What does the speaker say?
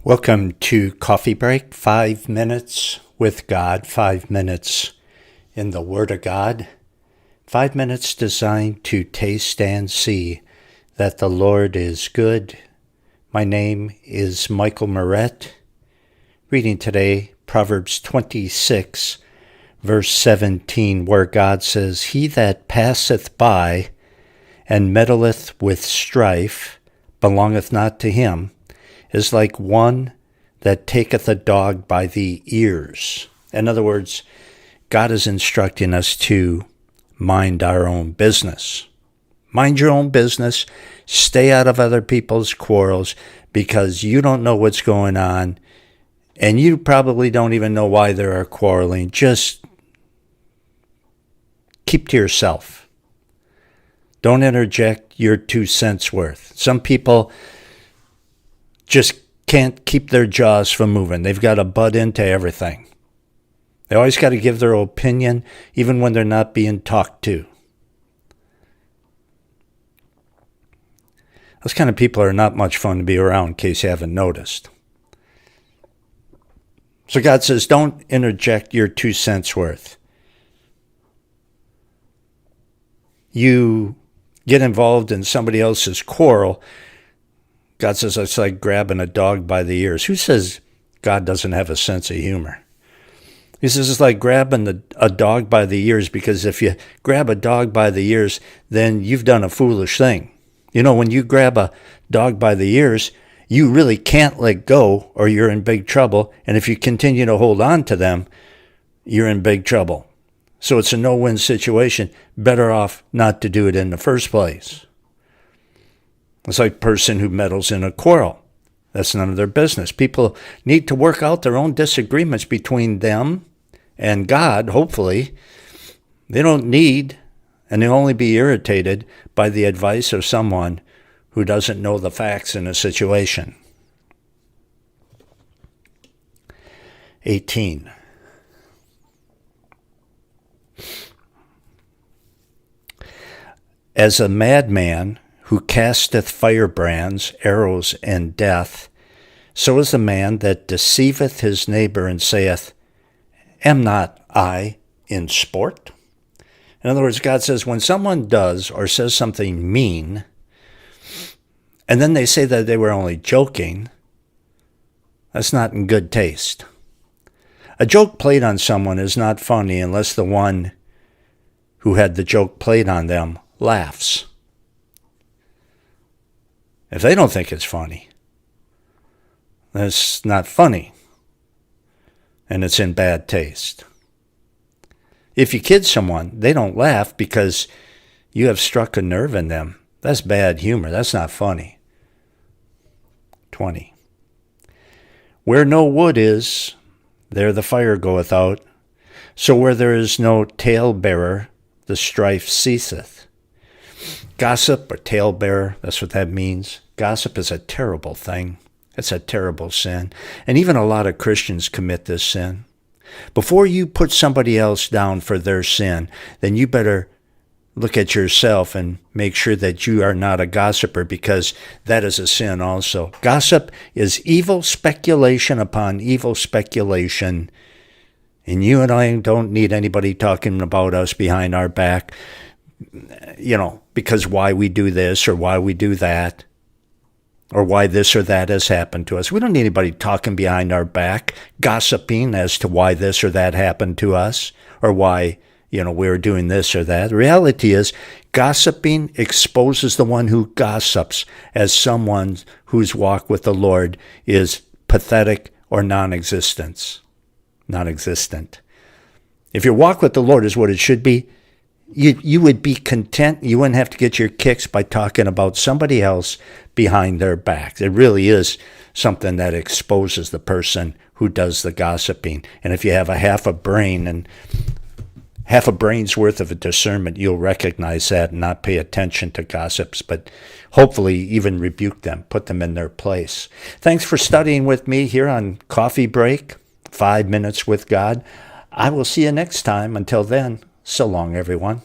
Welcome to Coffee Break, 5 minutes with God, 5 minutes in the Word of God, 5 minutes designed to taste and see that the Lord is good. My name is Michael Moret. Reading today, Proverbs 26, verse 17, where God says, "He that passeth by and meddleth with strife belongeth not to him, is like one that taketh a dog by the ears." In other words, God is instructing us to mind our own business. Mind your own business. Stay out of other people's quarrels because you don't know what's going on, and you probably don't even know why they are quarreling. Just keep to yourself. Don't interject your 2 cents worth. Some people just can't keep their jaws from moving. They've got to butt into everything. They always got to give their opinion, even when they're not being talked to. Those kind of people are not much fun to be around, in case you haven't noticed. So God says, don't interject your 2 cents worth. You get involved in somebody else's quarrel, God says it's like grabbing a dog by the ears. Who says God doesn't have a sense of humor? He says it's like grabbing a dog by the ears, because if you grab a dog by the ears, then you've done a foolish thing. You know, when you grab a dog by the ears, you really can't let go or you're in big trouble. And if you continue to hold on to them, you're in big trouble. So it's a no-win situation. Better off not to do it in the first place. It's like a person who meddles in a quarrel. That's none of their business. People need to work out their own disagreements between them and God, hopefully. They don't need, and they'll only be irritated by the advice of someone who doesn't know the facts in a situation. 18. As a madman who casteth firebrands, arrows, and death, so is the man that deceiveth his neighbor and saith, Am not I in sport? In other words, God says when someone does or says something mean, and then they say that they were only joking, that's not in good taste. A joke played on someone is not funny unless the one who had the joke played on them laughs. If they don't think it's funny, that's not funny, and it's in bad taste. If you kid someone, they don't laugh because you have struck a nerve in them. That's bad humor. That's not funny. 20. Where no wood is, there the fire goeth out. So where there is no talebearer, the strife ceaseth. Gossip or talebearer, that's what that means. Gossip is a terrible thing. It's a terrible sin. And even a lot of Christians commit this sin. Before you put somebody else down for their sin, then you better look at yourself and make sure that you are not a gossiper, because that is a sin also. Gossip is evil speculation upon evil speculation. And you and I don't need anybody talking about us behind our back, because why we do this or why we do that, or why this or that has happened to us. We don't need anybody talking behind our back, gossiping as to why this or that happened to us, or why, we're doing this or that. The reality is, gossiping exposes the one who gossips as someone whose walk with the Lord is pathetic or non-existent. If your walk with the Lord is what it should be, you would be content. You wouldn't have to get your kicks by talking about somebody else behind their back. It really is something that exposes the person who does the gossiping. And if you have a half a brain and half a brain's worth of a discernment, you'll recognize that and not pay attention to gossips, but hopefully even rebuke them, put them in their place. Thanks for studying with me here on Coffee Break, 5 minutes with God. I will see you next time. Until then, so long, everyone.